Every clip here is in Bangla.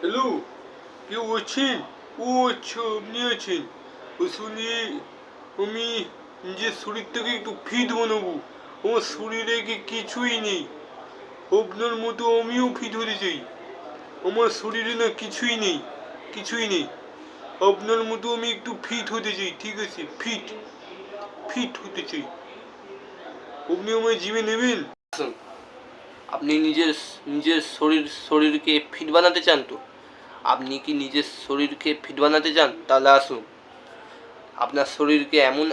হ্যালো, কেউ আছেন? ও আচ্ছা, আপনি আছেন। আসলে আমি নিজের শরীরটাকে একটু ফিট বানাবো। আমার শরীরে কিছুই নেই। আপনার মতো আমিও ফিট হতে চাই। আমার শরীরে না কিছুই নেই, কিছুই নেই। আপনার মতো আমি একটু ফিট হতে চাই, ঠিক আছে? ফিট ফিট হতে চাই। আপনি আমায় জিমে নেবেন? আসুন, আপনি নিজের নিজের শরীরকে ফিট বানাতে চান তো? আপনি কি নিজের শরীরকে ফিট বানাতে চান? তাহলে আসুন, আপনার শরীরকে এমন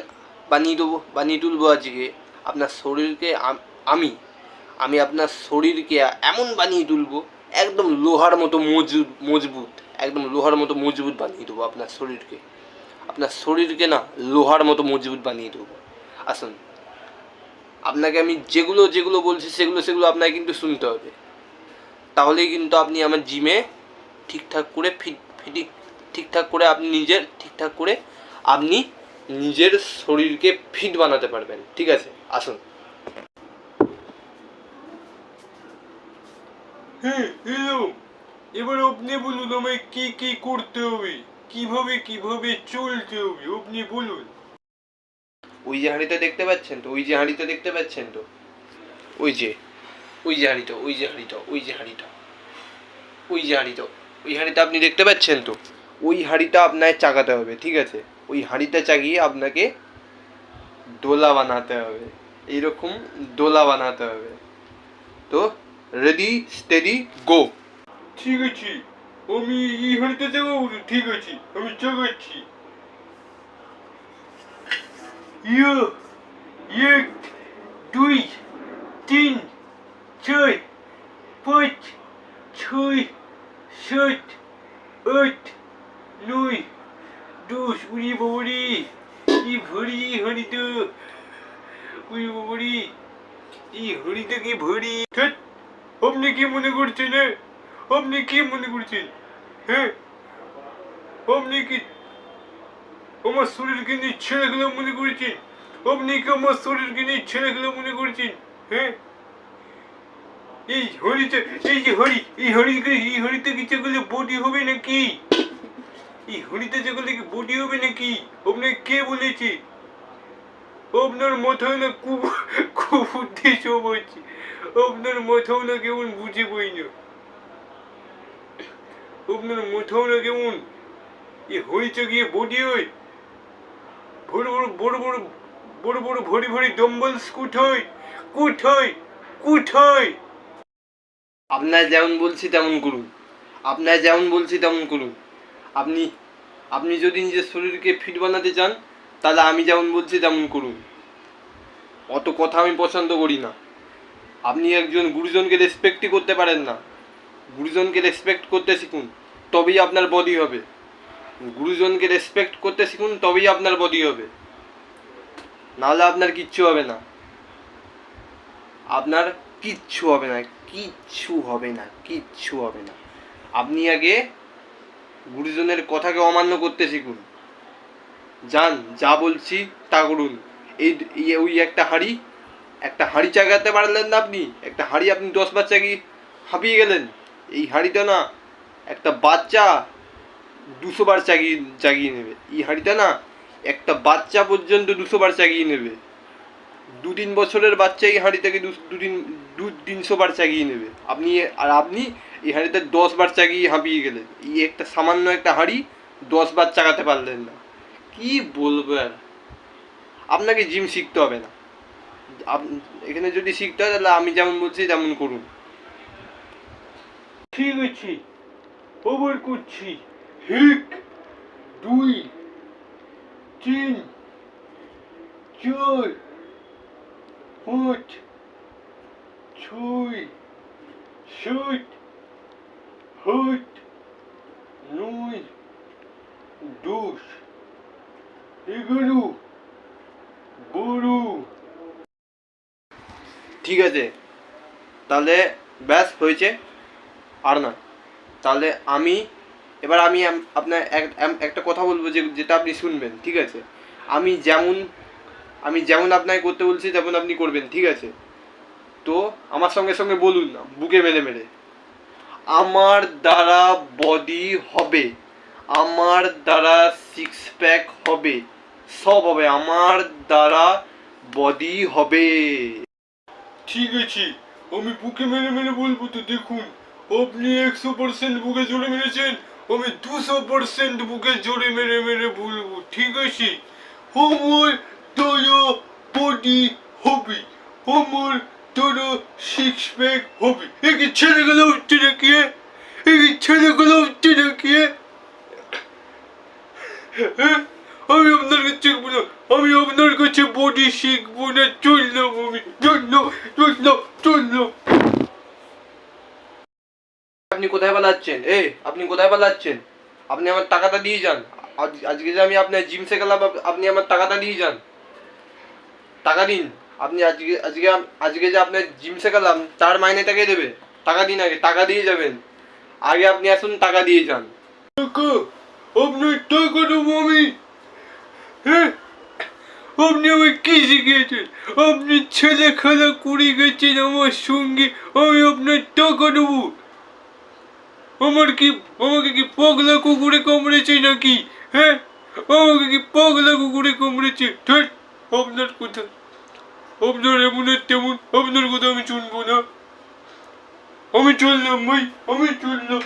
বানিয়ে তুলবো আজকে। আপনার শরীরকে আমি আমি আপনার শরীরকে এমন বানিয়ে তুলবো, একদম লোহার মতো মজবুত, একদম লোহার মতো মজবুত বানিয়ে দেবো আপনার শরীরকে। আপনার শরীরকে না লোহার মতো মজবুত বানিয়ে দেবো। আসুন, আপনাকে আমি যেগুলো যেগুলো বলছি সেগুলো আপনাকে কিন্তু শুনতে হবে। তাহলেই কিন্তু আপনি আমার জিমে ঠিকঠাক করে ঠিকঠাক করে আপনি নিজের শরীরকে ফিট বানাতে পারবেন, ঠিক আছে? আসুন। হ্যাঁ, হ্যালো। এবার আপনি বলুন আমায় কি কি করতে হবে, কিভাবে কিভাবে চলতে হবে, আপনি বলুন। ওই যে হাঁড়িটা দেখতে পাচ্ছেন তো, ওই যে হাঁড়িটা দেখতে পাচ্ছেন তো, ওই যে ওই যে হাঁড়িটা, ওই যে হাঁড়িটা, ওই যে হাঁড়িটা, ওই যে হাঁড়িটা, ওই হাঁড়িটা আপনি দেখতে পাচ্ছেন তো? ওই হাঁড়িটা আপনাকে চাগাতে হবে, ঠিক আছে? ওই হাঁড়িটা চাগিয়ে আপনাকে দোলা বানাতে হবে, এইরকম দোলা বানাতে হবে। তো রেডি, স্টেডি, গো। ঠিক আছে, আমি এই হাঁড়িতে যাবো। ঠিক আছে, আমি চাগাচ্ছি। ইয়া, এক, দুই, তিন, চার, পাঁচ, ছয়, সাত, আট, নয়, 10। উড়ি বাবারি, কি ভরি হাঁড়িটা! উড়ি বাবারি, এই হাঁড়িটা কি ভরি! ধ্যাৎ, আপনি কি মনে করছেন? হ্যাঁ, আপনি কি মনে করছেন? হ্যাঁ, আপনি কি আমার শরীরকে নিয়ে ছেলেগুলো মনে করছেন? আপনি কি আমার শরীরকে নিয়ে ছেলেগুলো মনে করছেন? হ্যাঁ, এই হরিতে, এই যে হরি, এই হরিতে কি যেগুলো বডি হবে নাকি? এই হরিতে যেগুলো কি বডি হবে নাকি? আপনাকে কে বলেছে? আপনার মাথায় না কুবুদ্ধি সব হচ্ছে। আপনার মাথাও না কেমন বুঝে পাই না। আপনার মাথাও না কেমন এই হরিতে গিয়ে বডি হয়। বড় বড় বড় বড় বড় বড় ভারী ভারী ডাম্বলস কোথায়? কোথায়? কোথায়? আপনার যেমন বলছি তেমন করুন, আপনার যেমন বলছি তেমন করুন। আপনি আপনি যদি নিজের শরীরকে ফিট বানাতে চান, তাহলে আমি যেমন বলছি তেমন করুন। অত কথা আমি পছন্দ করি না। আপনি একজন গুরুজনকে রেসপেক্টই করতে পারেন না। গুরুজনকে রেসপেক্ট করতে শিখুন, তবেই আপনার বডি হবে। গুরুজনকে রেসপেক্ট করতে শিখুন, তবেই আপনার বডি হবে। নাহলে আপনার কিচ্ছু হবে না। আপনার কিচ্ছু হবে না, কিচ্ছু হবে না, কিচ্ছু হবে না। আপনি আগে গুরুজনের কথাকে অমান্য করতে শিখুন। যান, যা বলছি তা করুন। ওই একটা হাঁড়ি চাগাতে পারলেন না আপনি? একটা হাঁড়ি আপনি 10 বার চাগিয়ে হাঁপিয়ে গেলেন। এই হাঁড়িটা না একটা বাচ্চা 200 বার চাগিয়ে নেবে। এই হাঁড়িটা না একটা বাচ্চা পর্যন্ত 200 বার চাগিয়ে নেবে। 2-3 বছরের বাচ্চা এই হাঁড়িটাকে 300 বার চাগিয়ে নেবে। আপনি এই হাঁড়িতে 10 বার চাগিয়ে হাঁপিয়ে গেলেন। এই একটা সামান্য একটা হাঁড়ি 10 বার চাগাতে পারলেন না। কি বলবো আর! আপনাকে জিম শিখতে হবে না। এখানে যদি শিখতে হয় তাহলে আমি যেমন বলছি তেমন করুন। ঠিক আছে, আবার করছি। 1, 2, 3, 4, 5, 6, 7, 8, 9, 10, 11, 12। ঠিক আছে, তাহলে ব্যাস হয়েছে। আর না, তাহলে আমি আপনার একটা কথা বলবো, যেটা আপনি শুনবেন, ঠিক আছে? আমি যেমন আপনাকে করতে বলছি তেমন আপনি করবেন, ঠিক আছে? তো আমার সঙ্গে সঙ্গে বলুন না, বুকে মেরে মেরে, আমার দ্বারা বডি হবে, আমার দ্বারা সিক্স প্যাক হবে, সব হবে, আমার দ্বারা বডি হবে। ঠিক আছে, আমি বুকে মেরে মেরে বলবো তো। দেখুন, আপনি 100% বুকে জোরে মেরেছেন, আমি 200% বুকে জোরে মেরে মেরে বলবো। ঠিক আছে, আমার দ্বারা বডি হবে, আমার দ্বারা সিক্স প্যাক হবে। একে ছেলেগুলো উঠতে দেখিয়ে, একে ছেলেগুলো উঠতে দেখিয়ে, হ্যাঁ, আমি আপনার কাছে শিখবো না, আমি আপনার কাছে বডি শিখবো না। চললাম আমি, চললাম চললাম চললাম। আপনি কোথায় পালাচ্ছেন? আপনি কোথায় পালাচ্ছেন? আপনি আমার টাকাটা দিয়ে যান। আজকে যে আমি আপনার জিম শেখালাম, আপনি আমার টাকাটা দিয়ে যান। টাকা দিন। আপনি আজকে যে আপনার জিম শেখালাম তার মাইনেটা কে দেবে? টাকা দিন, আগে টাকা দিয়ে যাবেন। আগে আপনি আসুন, টাকা দিয়ে যান। টাকা? আপনার টাকা দেবো আমি? হ্যাঁ, আপনি আমায় কি শিখিয়েছেন? আপনি ছেলে খেলা করে গেছেন আমার সঙ্গে, আমি আপনার টাকা দেবো? আমাকে কি পাগলা কুকুরে কামড়েছে নাকি? হ্যাঁ, আমাকে কি পাগলা কুকুরে কামড়েছে? ধ্যাৎ, আপনার কথা, আপনার এমন আর তেমন, আপনার কথা আমি শুনবো না। আমি চললাম ভাই, আমি চললাম।